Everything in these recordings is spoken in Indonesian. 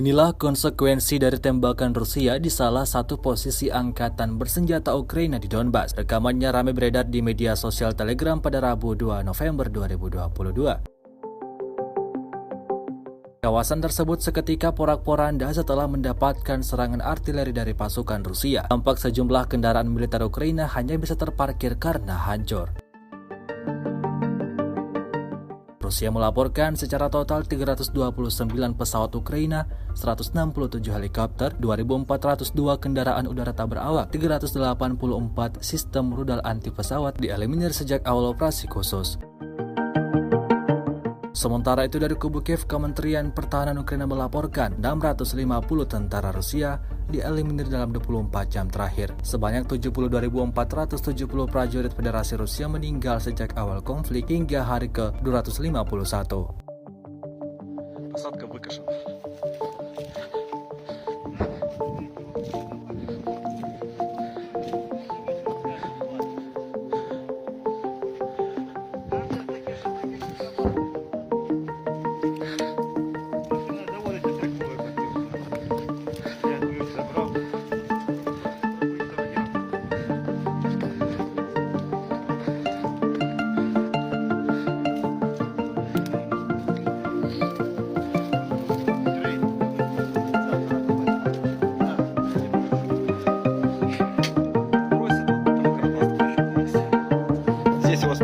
Inilah konsekuensi dari tembakan Rusia di salah satu posisi angkatan bersenjata Ukraina di Donbas. Rekamannya ramai beredar di media sosial Telegram pada Rabu 2 November 2022. Kawasan tersebut seketika porak-poranda setelah mendapatkan serangan artileri dari pasukan Rusia. Tampak sejumlah kendaraan militer Ukraina hanya bisa terparkir karena hancur. Rusia melaporkan secara total 329 pesawat Ukraina, 167 helikopter, 2.402 kendaraan udara tak berawak, 384 sistem rudal anti pesawat dieliminir sejak awal operasi khusus. Sementara itu dari kubu Kiev, Kementerian Pertahanan Ukraina melaporkan 650 tentara Rusia dieliminir dalam 24 jam terakhir. Sebanyak 72.470 prajurit Federasi Rusia meninggal sejak awal konflik hingga hari ke-251. Посадка выкашена. Здесь у вас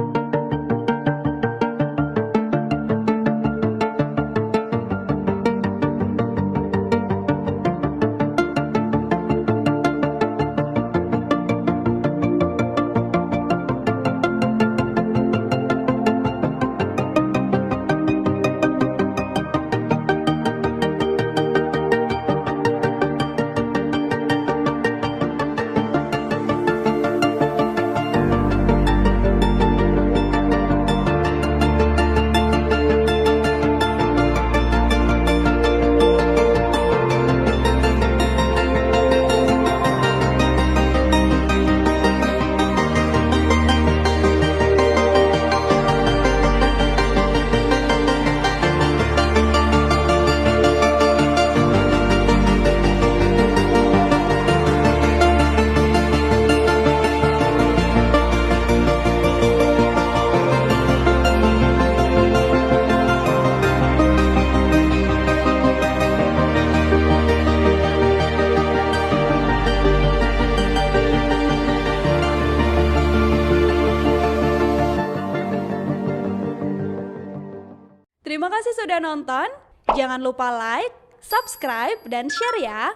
Terima kasih sudah nonton. Jangan lupa like, subscribe, dan share ya.